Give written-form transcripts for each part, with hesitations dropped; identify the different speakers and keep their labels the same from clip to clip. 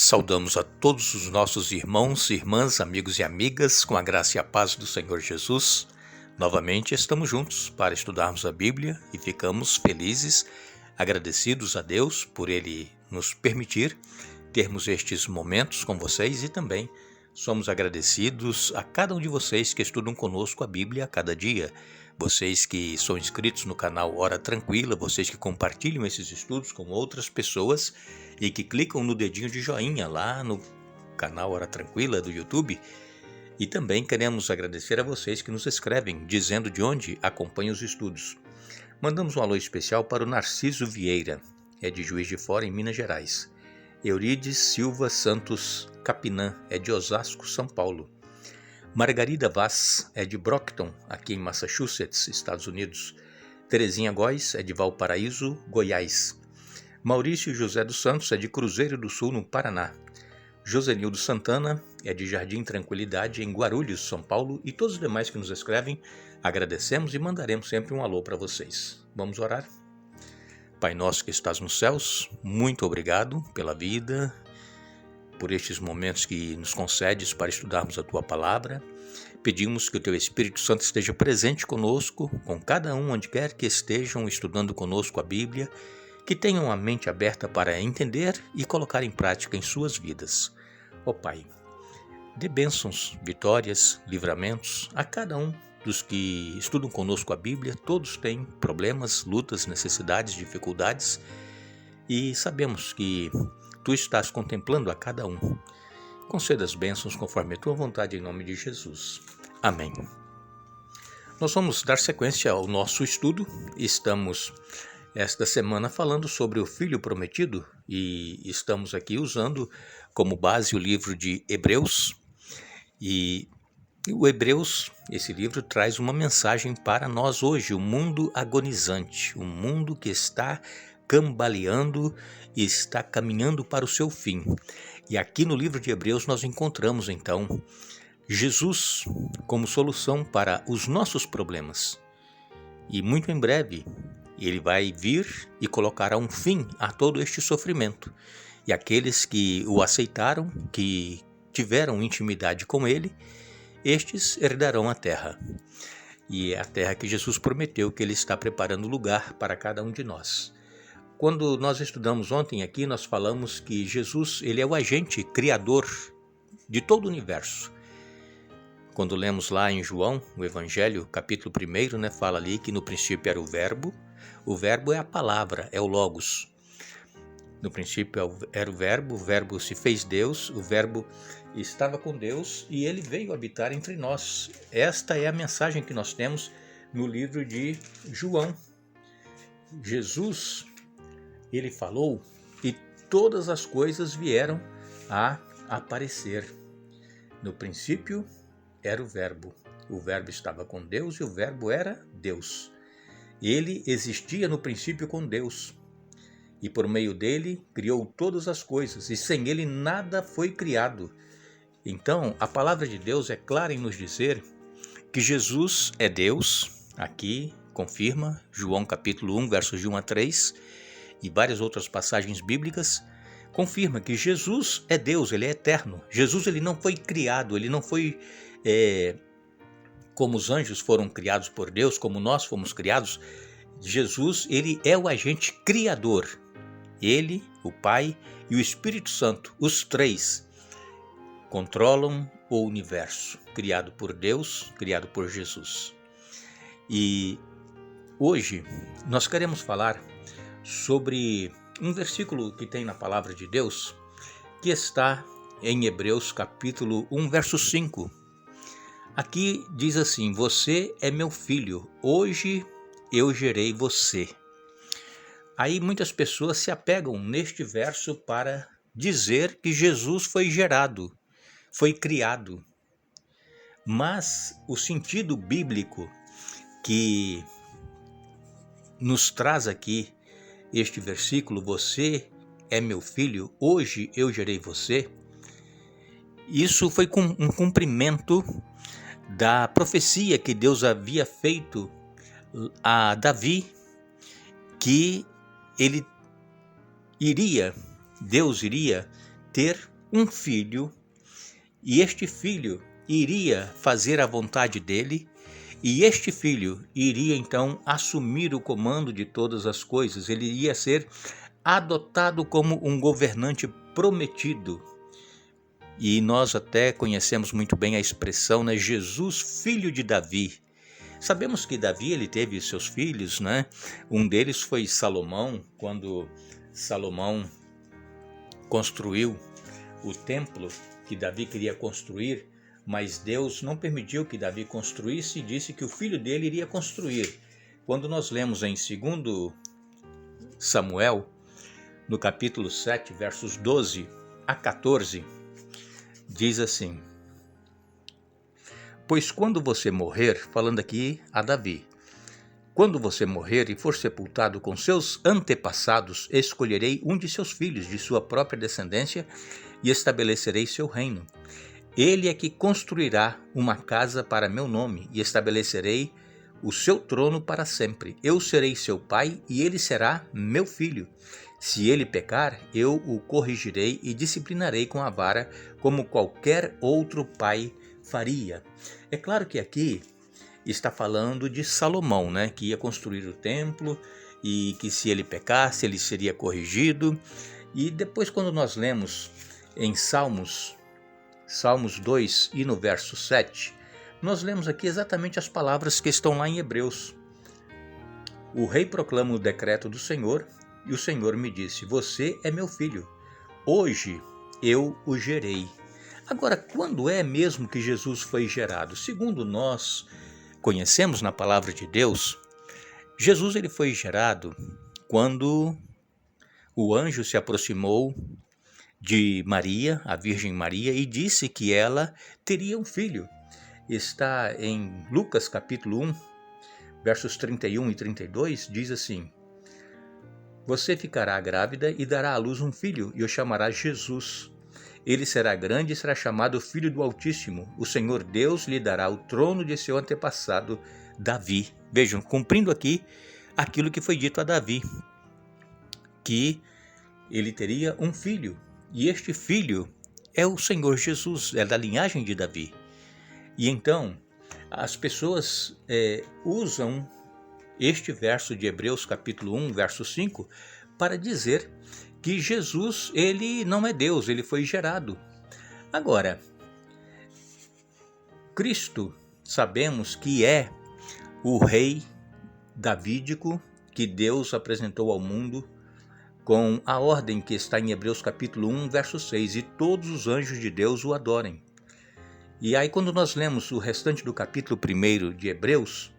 Speaker 1: Saudamos a todos os nossos irmãos, irmãs, amigos e amigas, com a graça e a paz do Senhor Jesus. Novamente estamos juntos para estudarmos a Bíblia e ficamos felizes, agradecidos a Deus por Ele nos permitir termos estes momentos com vocês e também somos agradecidos a cada um de vocês que estudam conosco a Bíblia a cada dia. Vocês que são inscritos no canal Hora Tranquila, vocês que compartilham esses estudos com outras pessoas e que clicam no dedinho de joinha lá no canal Hora Tranquila do YouTube. E também queremos agradecer a vocês que nos escrevem, dizendo de onde acompanham os estudos. Mandamos um alô especial para o Narciso Vieira, é de Juiz de Fora, em Minas Gerais. Eurides Silva Santos Capinã, é de Osasco, São Paulo. Margarida Vaz é de Brockton, aqui em Massachusetts, Estados Unidos. Terezinha Góes é de Valparaíso, Goiás. Maurício José dos Santos é de Cruzeiro do Sul, no Paraná. Josenildo Santana é de Jardim Tranquilidade, em Guarulhos, São Paulo. E todos os demais que nos escrevem, agradecemos e mandaremos sempre um alô para vocês. Vamos orar? Pai nosso que estás nos céus, muito obrigado pela vida, por estes momentos que nos concedes para estudarmos a Tua Palavra. Pedimos que o Teu Espírito Santo esteja presente conosco, com cada um onde quer que estejam estudando conosco a Bíblia, que tenham a mente aberta para entender e colocar em prática em suas vidas. Ó Pai, dê bênçãos, vitórias, livramentos a cada um dos que estudam conosco a Bíblia. Todos têm problemas, lutas, necessidades, dificuldades e sabemos que Tu estás contemplando a cada um. Conceda as bênçãos conforme a Tua vontade, em nome de Jesus. Amém. Nós vamos dar sequência ao nosso estudo. Estamos esta semana falando sobre o Filho Prometido e estamos aqui usando como base o livro de Hebreus. E o Hebreus, esse livro, traz uma mensagem para nós hoje, o mundo agonizante, um mundo que está cambaleando e está caminhando para o seu fim. E aqui no livro de Hebreus nós encontramos então Jesus como solução para os nossos problemas. E muito em breve ele vai vir e colocará um fim a todo este sofrimento. E aqueles que o aceitaram, que tiveram intimidade com ele, estes herdarão a terra. E é a terra que Jesus prometeu que ele está preparando lugar para cada um de nós. Quando nós estudamos ontem aqui, nós falamos que Jesus, ele é o agente criador de todo o universo. Quando lemos lá em João, o Evangelho, capítulo 1, fala ali que no princípio era o verbo é a palavra, é o Logos. No princípio era o verbo se fez Deus, o verbo estava com Deus e ele veio habitar entre nós. Esta é a mensagem que nós temos no livro de João. Jesus, ele falou e todas as coisas vieram a aparecer. No princípio era o verbo estava com Deus e o verbo era Deus. Ele existia no princípio com Deus e por meio dele criou todas as coisas e sem ele nada foi criado. Então a palavra de Deus é clara em nos dizer que Jesus é Deus. Aqui confirma João capítulo 1, versos de 1 a 3 e várias outras passagens bíblicas, confirma que Jesus é Deus, ele é eterno. Jesus ele não foi criado, ele não foi como os anjos foram criados por Deus, como nós fomos criados. Jesus ele é o agente criador. Ele, o Pai e o Espírito Santo, os três, controlam o universo, criado por Deus, criado por Jesus. E hoje nós queremos falar sobre um versículo que tem na palavra de Deus, que está em Hebreus capítulo 1, verso 5. Aqui diz assim: você é meu filho, hoje eu gerei você. Aí muitas pessoas se apegam neste verso para dizer que Jesus foi gerado, foi criado. Mas o sentido bíblico que nos traz aqui este versículo, você é meu filho, hoje eu gerei você, isso foi um cumprimento da profecia que Deus havia feito a Davi, que Deus iria ter um filho, e este filho iria fazer a vontade dele, e este filho iria então assumir o comando de todas as coisas. Ele iria ser adotado como um governante prometido. E nós até conhecemos muito bem a expressão, né? Jesus, filho de Davi. Sabemos que Davi ele teve seus filhos, né? Um deles foi Salomão, quando Salomão construiu o templo que Davi queria construir, mas Deus não permitiu que Davi construísse e disse que o filho dele iria construir. Quando nós lemos em 2 Samuel, no capítulo 7, versos 12 a 14, diz assim: Pois quando você morrer, falando aqui a Davi, quando você morrer e for sepultado com seus antepassados, escolherei um de seus filhos, de sua própria descendência, e estabelecerei seu reino. Ele é que construirá uma casa para meu nome, e estabelecerei o seu trono para sempre. Eu serei seu pai, e ele será meu filho. Se ele pecar, eu o corrigirei e disciplinarei com a vara, como qualquer outro pai faria. É claro que aqui está falando de Salomão, né, que ia construir o templo e que se ele pecasse, ele seria corrigido. E depois, quando nós lemos em Salmos 2 e no verso 7, nós lemos aqui exatamente as palavras que estão lá em Hebreus. O rei proclama o decreto do Senhor, e o Senhor me disse: Você é meu filho, hoje eu o gerei. Agora, quando é mesmo que Jesus foi gerado? Segundo nós conhecemos na palavra de Deus, Jesus ele foi gerado quando o anjo se aproximou de Maria, a Virgem Maria, e disse que ela teria um filho. Está em Lucas capítulo 1, versos 31 e 32, diz assim: Você ficará grávida e dará à luz um filho, e o chamará Jesus. Ele será grande e será chamado Filho do Altíssimo. O Senhor Deus lhe dará o trono de seu antepassado Davi. Vejam, cumprindo aqui aquilo que foi dito a Davi, que ele teria um filho. E este filho é o Senhor Jesus, é da linhagem de Davi. E então, as pessoas usam este verso de Hebreus capítulo 1, verso 5, para dizer que Jesus, ele não é Deus, ele foi gerado. Agora, Cristo, sabemos que é o rei davídico que Deus apresentou ao mundo com a ordem que está em Hebreus capítulo 1, verso 6, e todos os anjos de Deus o adorem. E aí quando nós lemos o restante do capítulo 1 de Hebreus,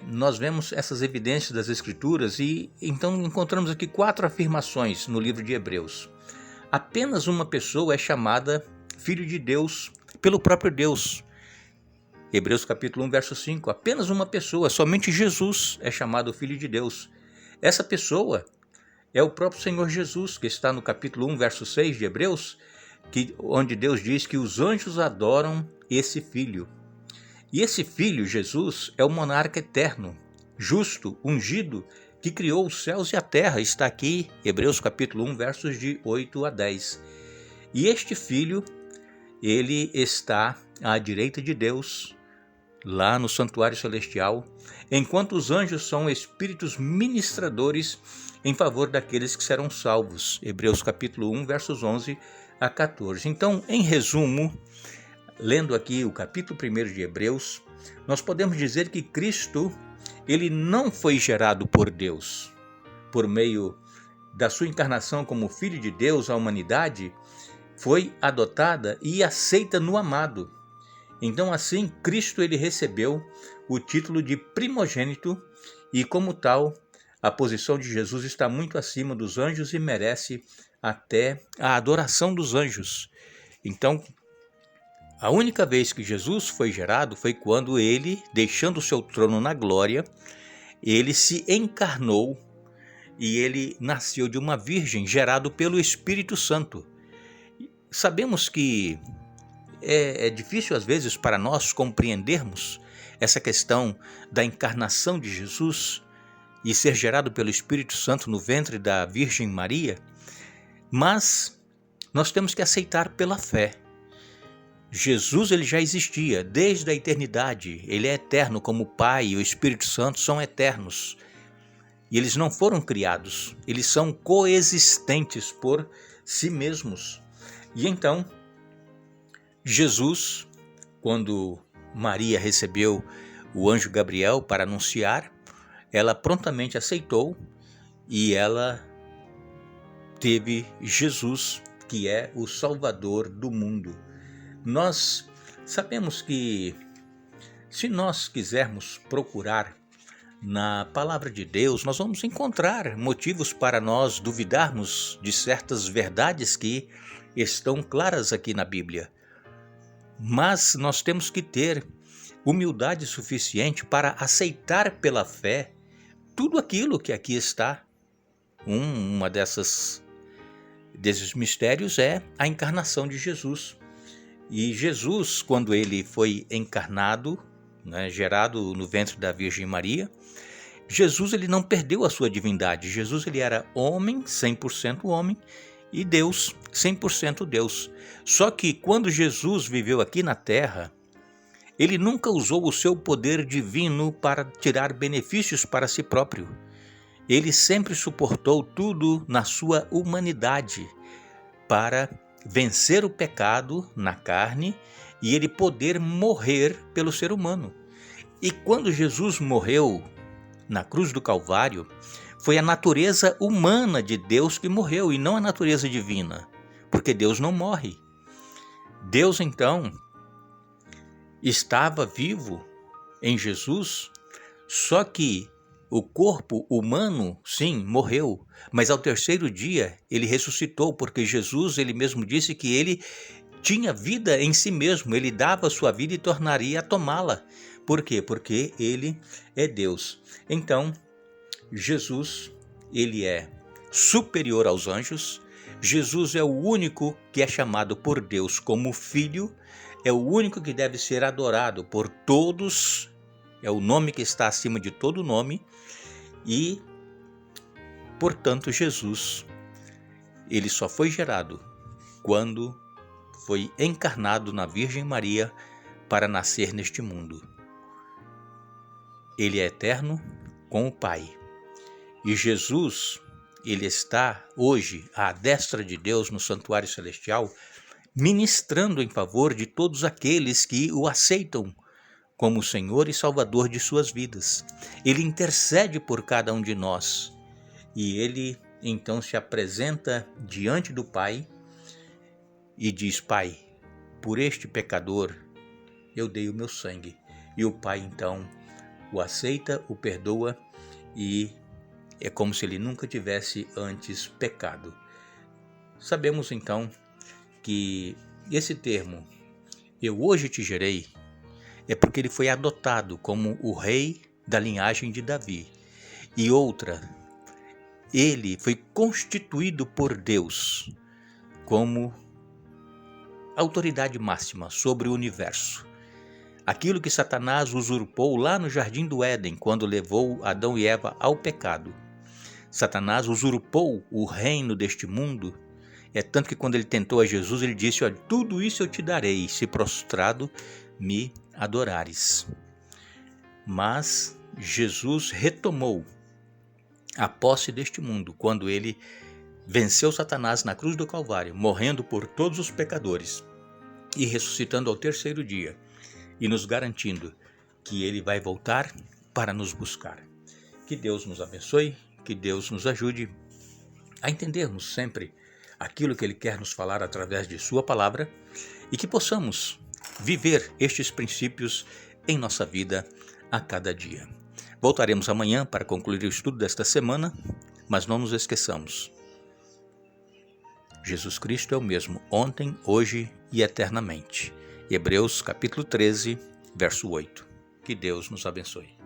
Speaker 1: nós vemos essas evidências das Escrituras e então encontramos aqui 4 afirmações no livro de Hebreus. Apenas uma pessoa é chamada Filho de Deus pelo próprio Deus. Hebreus capítulo 1, verso 5, apenas uma pessoa, somente Jesus é chamado Filho de Deus. Essa pessoa é o próprio Senhor Jesus, que está no capítulo 1, verso 6 de Hebreus, onde Deus diz que os anjos adoram esse Filho. E esse Filho, Jesus, é o monarca eterno, justo, ungido, que criou os céus e a terra. Está aqui, Hebreus capítulo 1, versos de 8 a 10. E este Filho, ele está à direita de Deus, lá no santuário celestial, enquanto os anjos são espíritos ministradores em favor daqueles que serão salvos. Hebreus capítulo 1, versos 11 a 14. Então, em resumo, lendo aqui o capítulo 1 de Hebreus, nós podemos dizer que Cristo, ele não foi gerado por Deus. Por meio da sua encarnação como Filho de Deus, a humanidade foi adotada e aceita no amado. Então, assim, Cristo ele recebeu o título de primogênito e, como tal, a posição de Jesus está muito acima dos anjos e merece até a adoração dos anjos. Então, a única vez que Jesus foi gerado foi quando ele, deixando o seu trono na glória, ele se encarnou e ele nasceu de uma virgem, gerado pelo Espírito Santo. Sabemos que é difícil às vezes para nós compreendermos essa questão da encarnação de Jesus e ser gerado pelo Espírito Santo no ventre da Virgem Maria, mas nós temos que aceitar pela fé. Jesus ele já existia desde a eternidade, ele é eterno como o Pai e o Espírito Santo são eternos. E eles não foram criados, eles são coexistentes por si mesmos. E então, Jesus, quando Maria recebeu o anjo Gabriel para anunciar, ela prontamente aceitou e ela teve Jesus, que é o Salvador do mundo. Nós sabemos que se nós quisermos procurar na palavra de Deus, nós vamos encontrar motivos para nós duvidarmos de certas verdades que estão claras aqui na Bíblia. Mas nós temos que ter humildade suficiente para aceitar pela fé tudo aquilo que aqui está. Uma desses mistérios é a encarnação de Jesus. E Jesus, quando ele foi encarnado, gerado no ventre da Virgem Maria, Jesus ele não perdeu a sua divindade. Jesus ele era homem, 100% homem, e Deus, 100% Deus. Só que quando Jesus viveu aqui na terra, ele nunca usou o seu poder divino para tirar benefícios para si próprio. Ele sempre suportou tudo na sua humanidade para vencer o pecado na carne e ele poder morrer pelo ser humano. E quando Jesus morreu na cruz do Calvário, foi a natureza humana de Deus que morreu e não a natureza divina, porque Deus não morre. Deus então estava vivo em Jesus, só que o corpo humano, sim, morreu, mas ao terceiro dia ele ressuscitou, porque Jesus, ele mesmo disse que ele tinha vida em si mesmo, ele dava a sua vida e tornaria a tomá-la. Por quê? Porque ele é Deus. Então, Jesus, ele é superior aos anjos, Jesus é o único que é chamado por Deus como filho, é o único que deve ser adorado por todos, é o nome que está acima de todo nome, e, portanto, Jesus, ele só foi gerado quando foi encarnado na Virgem Maria para nascer neste mundo. Ele é eterno com o Pai. E Jesus, ele está hoje à destra de Deus no santuário celestial, ministrando em favor de todos aqueles que o aceitam como Senhor e Salvador de suas vidas. Ele intercede por cada um de nós e ele então se apresenta diante do Pai e diz: Pai, por este pecador eu dei o meu sangue. E o Pai então o aceita, o perdoa e é como se ele nunca tivesse antes pecado. Sabemos então que esse termo, eu hoje te gerei, é porque ele foi adotado como o rei da linhagem de Davi. E outra, ele foi constituído por Deus como autoridade máxima sobre o universo. Aquilo que Satanás usurpou lá no Jardim do Éden, quando levou Adão e Eva ao pecado. Satanás usurpou o reino deste mundo, é tanto que quando ele tentou a Jesus, ele disse: olha, tudo isso eu te darei, se prostrado me adorares. Mas Jesus retomou a posse deste mundo, quando ele venceu Satanás na cruz do Calvário, morrendo por todos os pecadores e ressuscitando ao terceiro dia, e nos garantindo que ele vai voltar para nos buscar. Que Deus nos abençoe, que Deus nos ajude a entendermos sempre aquilo que ele quer nos falar através de sua palavra e que possamos viver estes princípios em nossa vida a cada dia. Voltaremos amanhã para concluir o estudo desta semana, mas não nos esqueçamos. Jesus Cristo é o mesmo ontem, hoje e eternamente. Hebreus capítulo 13, verso 8. Que Deus nos abençoe.